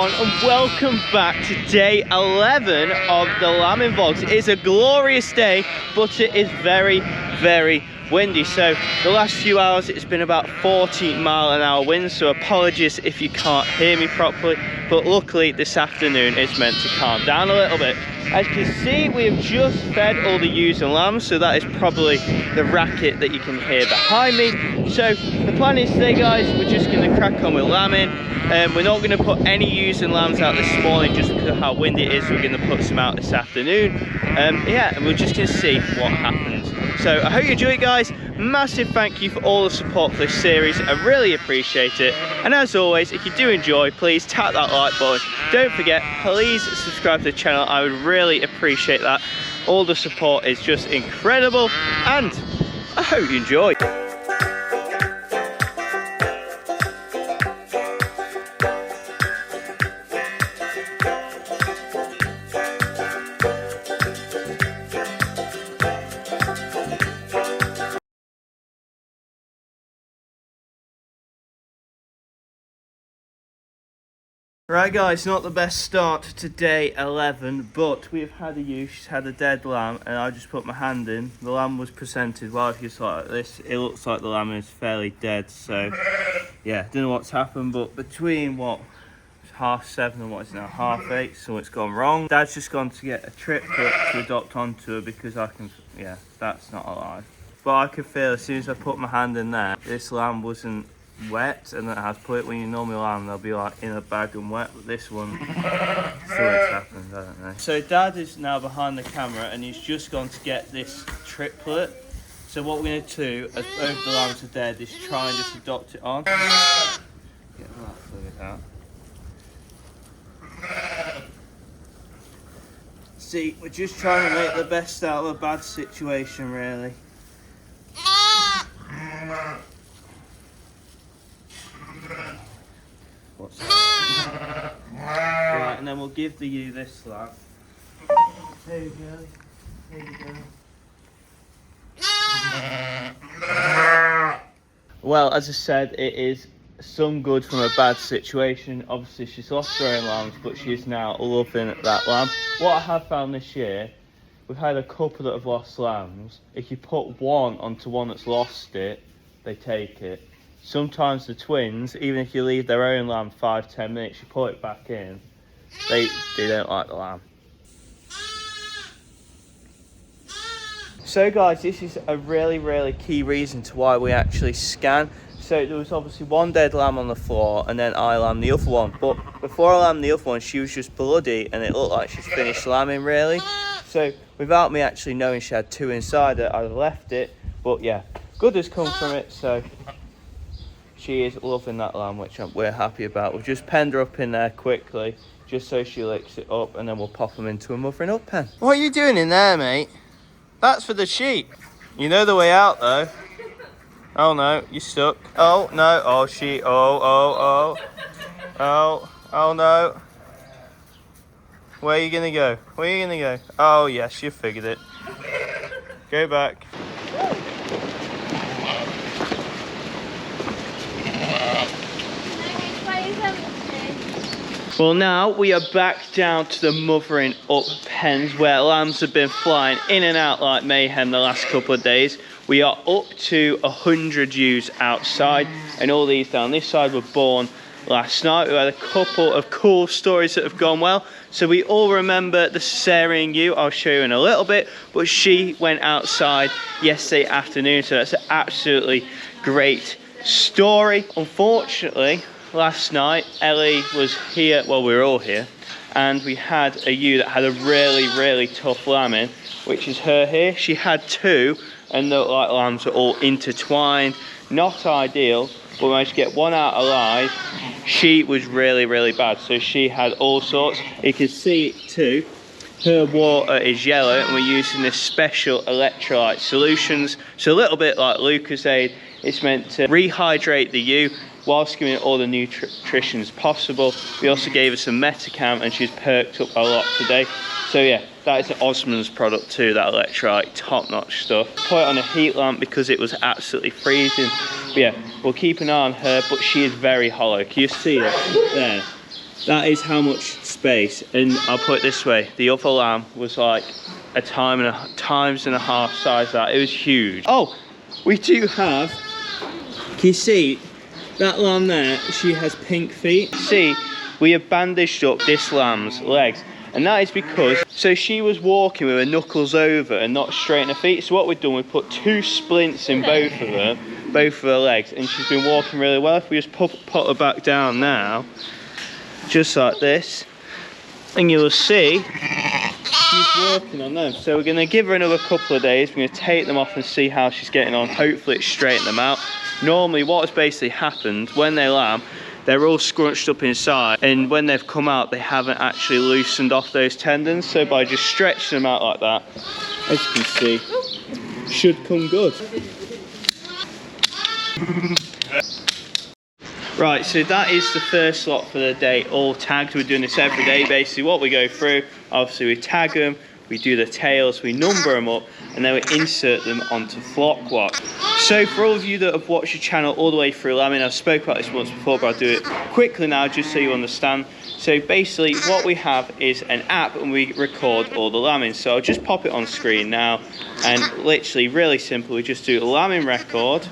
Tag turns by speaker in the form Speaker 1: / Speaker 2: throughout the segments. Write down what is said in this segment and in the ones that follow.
Speaker 1: everyone, and welcome back to day 11 of the lambing vlogs. It is a glorious day, but it is very, very windy. So the last few hours it's been about 40-mile-an-hour winds, so apologies if you can't hear me properly, but luckily this afternoon it's meant to calm down a little bit. As you can see, we have just fed all the ewes and lambs, so that is probably the racket that you can hear behind me. So the plan is today, guys, we're just going to crack on with lambing. We're not going to put any ewes and lambs out this morning just because of how windy it is. We're going to put some out this afternoon. Yeah, and we're just going to see what happens. So I hope you enjoy it, guys. Massive thank you for all the support for this series. I really appreciate it. And as always, if you do enjoy, please tap that like button. Don't forget, please subscribe to the channel. I would really appreciate that. All the support is just incredible, and I hope you enjoy. Right, guys, not the best start to day 11, but we've had a ewe. She's had a dead lamb, and I just put my hand in. The lamb was presented, well, if you saw it like this, it looks like the lamb is fairly dead. So yeah, don't know what's happened, but between what, 7:30 and what is now 8:30, something's gone wrong. Dad's just gone to get a triplet to adopt onto her because I can, yeah, that's not alive. But I could feel as soon as I put my hand in there, this lamb wasn't wet, and then I had to put it. When you normally lamb, they'll be like in a bag and wet, but this one, something's happened, I don't know. So Dad is now behind the camera, and he's just gone to get this triplet. So what we're going to do, as both the lambs are dead, is try and just adopt it on. Get that figured out. See, we're just trying to make the best out of a bad situation, really. What's that? Right, and then we'll give the ewe this lamb. There you go. There you go. Well, as I said, it is some good from a bad situation. Obviously, she's lost her own lambs, but she is now loving that lamb. What I have found this year, we've had a couple that have lost lambs. If you put one onto one that's lost it, they take it. Sometimes the twins, even if you leave their own lamb 5-10 minutes, you put it back in, they don't like the lamb. So guys, this is a really key reason to why we actually scan. So there was obviously one dead lamb on the floor, and then I lambed the other one. But before I lambed the other one, she was just bloody, and it looked like she's finished lambing, really. So without me actually knowing she had two inside her, I'd have left it. But yeah, good has come from it, so she is loving that lamb, which we're happy about. We've just penned her up in there quickly, just so she licks it up, and then we'll pop them into a mothering up pen. What are you doing in there, mate? That's for the sheep. You know the way out, though. Oh no, you're stuck. Oh no, oh she, oh no. Where are you gonna go? Where are you gonna go? Oh yes, you figured it. Go back. Well, now we are back down to the mothering up pens where lambs have been flying in and out like mayhem the last couple of days. We are up to 100 ewes outside, and all these down this side were born last night. We had a couple of cool stories that have gone well. So we all remember the cesarean ewe. I'll show you in a little bit, but she went outside yesterday afternoon, so that's an absolutely great story. Unfortunately, last night Ellie was here, well, we were all here, and we had a ewe that had a really tough lambing, which is her here. She had two, and the like lambs are all intertwined. Not ideal, but we managed to get one out alive. She was really bad, so she had all sorts. You can see it too. Her water is yellow, and we're using this special electrolyte solutions. So a little bit like Lucozade, it's meant to rehydrate the ewe whilst giving it all the nutrition possible. We also gave her some Metacam, and she's perked up a lot today. So yeah, that is an Osmond's product too, that electrolyte, top-notch stuff. Put it on a heat lamp because it was absolutely freezing. But yeah, we'll keep an eye on her, but she is very hollow. Can you see it there? That is how much space. And I'll put it this way, the other lamb was like a times and a half size that. It was huge. Oh, we do have, can you see that lamb there? She has pink feet. See, we have bandaged up this lamb's legs, and that is because, so she was walking with her knuckles over and not straight in her feet. So what we've done, we've put 2 splints in both of her legs, and she's been walking really well. If we just put her back down now, just like this, and you'll see she's walking on them. So we're going to give her another couple of days. We're going to take them off and see how she's getting on. Hopefully it's straightened them out. Normally what has basically happened when they lamb, they're all scrunched up inside, and when they've come out they haven't actually loosened off those tendons. So by just stretching them out like that, as you can see, should come good. Right, so that is the first lot for the day, all tagged. We're doing this every day. Basically what we go through, obviously we tag them, we do the tails, we number them up, and then we insert them onto flock watch. So for all of you that have watched the channel all the way through lambing, I've spoke about this once before, but I'll do it quickly now just so you understand. So basically what we have is an app, and we record all the lambing. So I'll just pop it on screen now, and literally really simple, we just do a lambing record.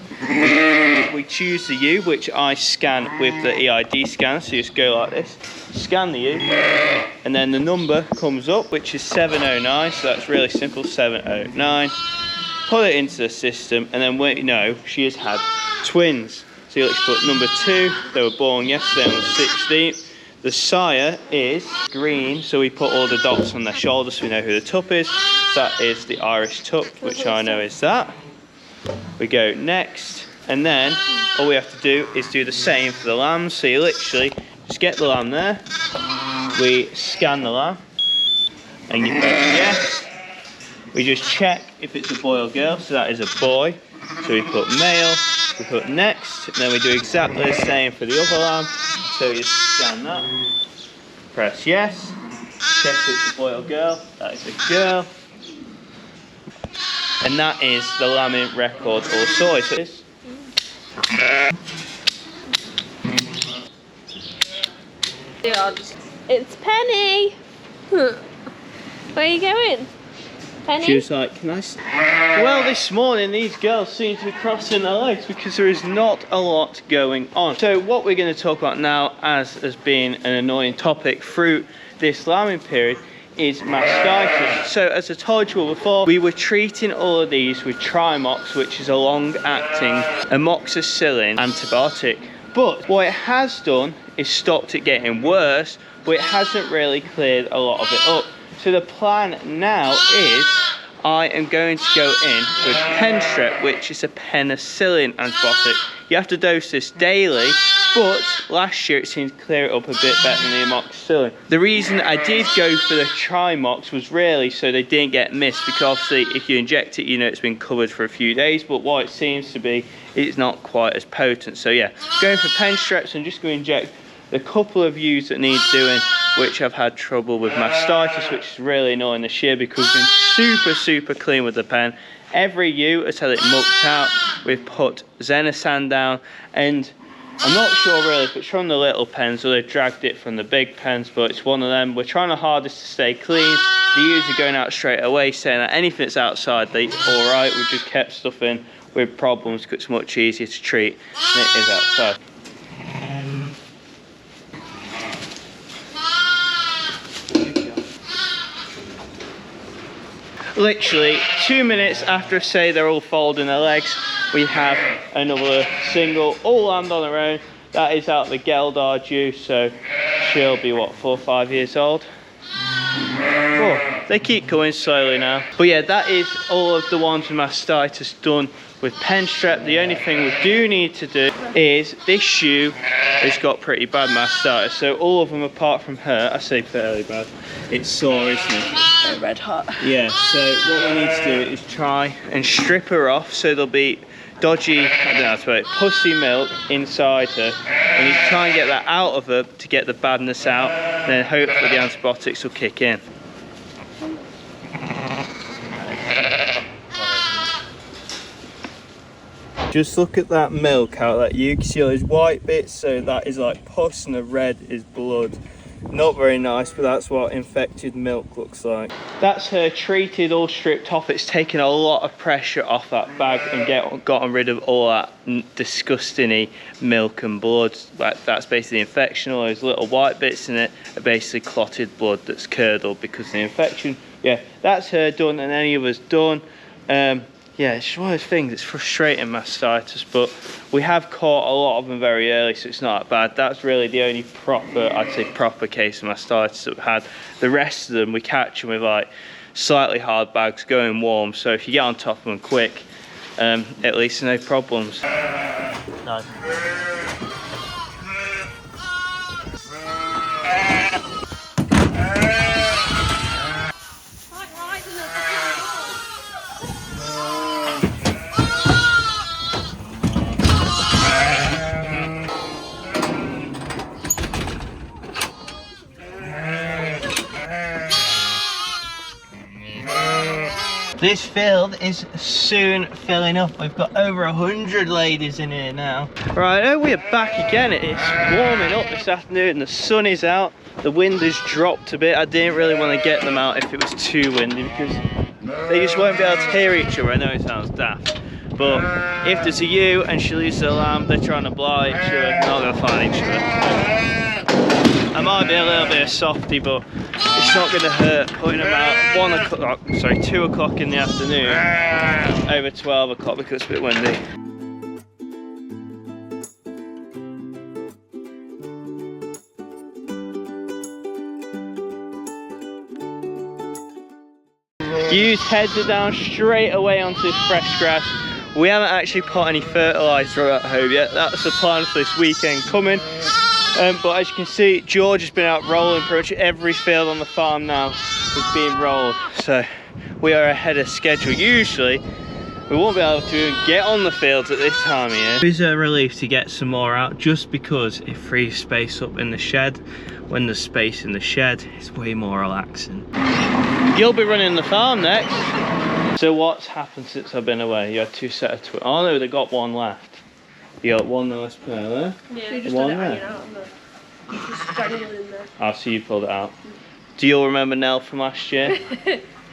Speaker 1: We choose the U, which I scan with the EID scanner, so you just go like this, scan the U, and then the number comes up, which is 709, so that's really simple, 709. Put it into the system, and then we know she has had twins. So you let's put number 2, they were born yesterday on the 16th. The sire is green, so we put all the dots on their shoulders so we know who the tup is. That is the Irish tup, which I know is that. We go next, and then all we have to do is do the same for the lambs. So you literally just get the lamb there, we scan the lamb, and you press yes. We just check if it's a boy or girl, so that is a boy. So we put male, we put next, and then we do exactly the same for the other lamb. So you scan that, press yes, check if it's a boy or girl, that is a girl. And that is the lambing record all sorted.
Speaker 2: It's Penny! Where are you going? Penny?
Speaker 1: She was like, can I Well, this morning these girls seem to be crossing their legs because there is not a lot going on. So what we're going to talk about now, as has been an annoying topic through this lambing period, is mastitis. So as I told you all before, we were treating all of these with Trimox, which is a long-acting amoxicillin antibiotic. But what it has done is stopped it getting worse, but it hasn't really cleared a lot of it up. So the plan now is I am going to go in with Penstrep, which is a penicillin antibiotic. You have to dose this daily, but last year it seemed to clear it up a bit better than the amoxicillin. The reason I did go for the Trimox was really so they didn't get missed, because obviously if you inject it, you know it's been covered for a few days, but what it seems to be, it's not quite as potent. So yeah, going for Penstreps, and just going to inject the couple of U's that need doing, which I've had trouble with mastitis, which is really annoying this year because we've been super clean with the pen. Every U has had it mucked out. We've put Zenasan down, and I'm not sure really if it's from the little pens or they've dragged it from the big pens, but it's one of them. We're trying our hardest to stay clean. The U's are going out straight away, saying that anything that's outside, they're all right. We've just kept stuff in with problems because it's much easier to treat than it is outside. Literally 2 minutes after I say they're all folding their legs, we have another single, all lambed on their own. That is out of the Geldar juice, so she'll be what, 4 or 5 years old. Oh, they keep going slowly now. But yeah, that is all of the ones with mastitis done with Penstrep. The only thing we do need to do is this shoe has got pretty bad mastitis. So all of them apart from her, I say fairly bad, it's sore, isn't it?
Speaker 2: Red hot.
Speaker 1: Yeah, so what we need to do is try and strip her off so there'll be dodgy, I don't know how to put it, pussy milk inside her. We need to try and get that out of her to get the badness out, and then hopefully the antibiotics will kick in. Just look at that milk out that you can see all those white bits, so that is like pus and the red is blood. Not very nice, but that's what infected milk looks like. That's her treated, all stripped off. It's taken a lot of pressure off that bag and gotten rid of all that disgusting milk and blood. That's basically infection. All those little white bits in it are basically clotted blood that's curdled because of the infection. Yeah, that's her done, and any of us done. Yeah, it's just one of those things. It's frustrating, mastitis, but we have caught a lot of them very early, so it's not that bad. That's really the only proper, I'd say, proper case of mastitis that we've had. The rest of them, we catch them with like slightly hard bags going warm. So if you get on top of them quick, at least no problems. No. This field is soon filling up. We've got over 100 ladies in here now. Right, we're back again. It's warming up this afternoon. The sun is out. The wind has dropped a bit. I didn't really want to get them out if it was too windy because they just won't be able to hear each other. I know it sounds daft, but if there's a ewe and she loses her lamb, they're trying to blah each other. They're not going to find each other. I might be a little bit of softy, but it's not going to hurt putting them out 2 o'clock in the afternoon over 12 o'clock because it's a bit windy. Ewes' heads are down straight away onto fresh grass. We haven't actually put any fertiliser at home yet. That's the plan for this weekend coming. But as you can see, George has been out rolling. Pretty much every field on the farm now is being rolled. So we are ahead of schedule. Usually we won't be able to get on the fields at this time of year. It's a relief to get some more out just because it frees space up in the shed. When there's space in the shed, it's way more relaxing. You'll be running the farm next. So what's happened since I've been away? You had 2 sets of twins. Oh no, they got one left. You got one nice pair there.
Speaker 2: Yeah, you just
Speaker 1: one
Speaker 2: let it
Speaker 1: there.
Speaker 2: hanging out on the, just dangled in there.
Speaker 1: Oh, so you pulled it out. Do you all remember Nell from last year?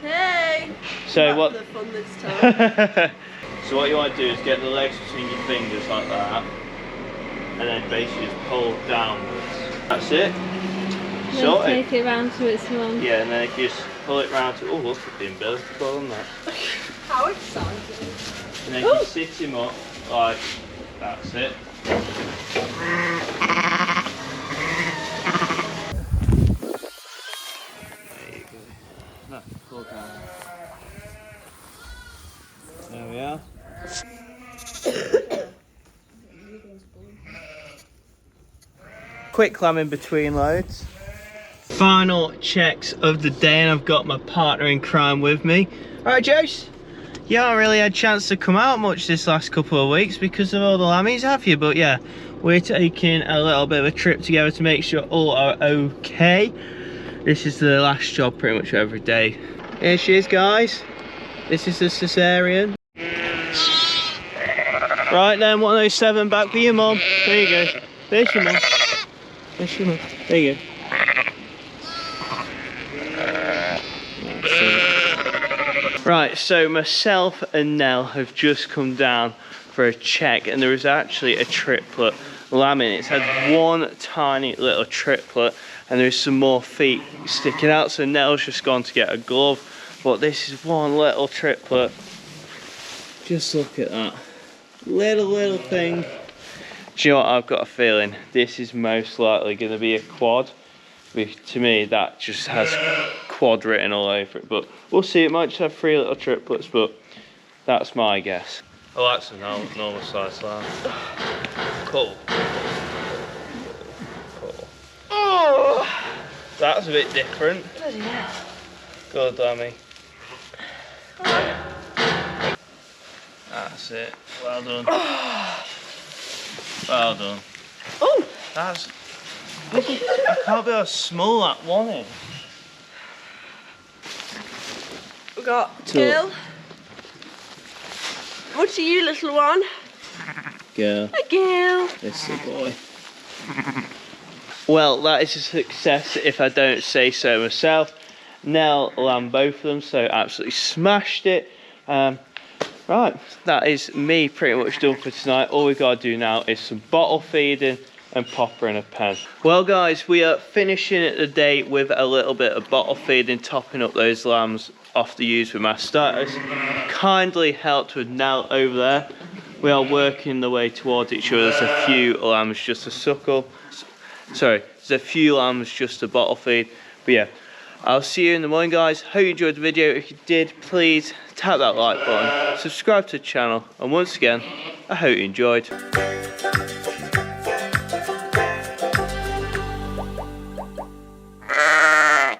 Speaker 2: Hey!
Speaker 1: So what?
Speaker 2: For the fun this time.
Speaker 1: So what you want to do is get the legs between your fingers like that, and then basically just pull downwards. That's it.
Speaker 2: Then take it round to its mum.
Speaker 1: Yeah, and then if you just pull it round to, oh look at the umbilical on that.
Speaker 2: How exciting!
Speaker 1: And then you sit him up like. That's it. There you go. No, pull down. There we are. Quick clam in between loads. Final checks of the day, and I've got my partner in crime with me. Alright, Jose? You haven't really had a chance to come out much this last couple of weeks because of all the lammies, have you? But yeah, we're taking a little bit of a trip together to make sure all are okay. This is the last job pretty much every day. Here she is, guys. This is the cesarean. Right then, 107 back with your mum. There you go. There's your mum. There's your mum. There you go. Right, so myself and Nell have just come down for a check, and there is actually a triplet lambing. It's had one tiny little triplet, and there's some more feet sticking out, so Nell's just gone to get a glove. But this is one little triplet. Just look at that. Little thing. Do you know what? I've got a feeling this is most likely going to be a quad. To me, that just has quad written all over it, but we'll see. It might just have 3 little triplets, but that's my guess. Oh, that's a normal size lamb. Cool. Oh, that's a bit different.
Speaker 2: Bloody hell.
Speaker 1: Good, Lammy. That's it. Well done. Well done.
Speaker 2: Oh!
Speaker 1: That's... I can't believe how small that one is.
Speaker 2: We got Gil. What's you, little one?
Speaker 1: Girl.
Speaker 2: A Gil.
Speaker 1: This is the boy. Well, that is a success if I don't say so myself. Nell lamb both of them, so absolutely smashed it. Right, that is me pretty much done for tonight. All we got to do now is some bottle feeding and pop her in a pen. Well guys, we are finishing the day with a little bit of bottle feeding, topping up those lambs off the ewes with mastitis. Kindly helped with Nell over there. We are working the way towards each other. There's a few lambs just to suckle. Sorry, there's a few lambs just to bottle feed. But yeah, I'll see you in the morning guys. Hope you enjoyed the video. If you did, please tap that like button, subscribe to the channel, and once again, I hope you enjoyed.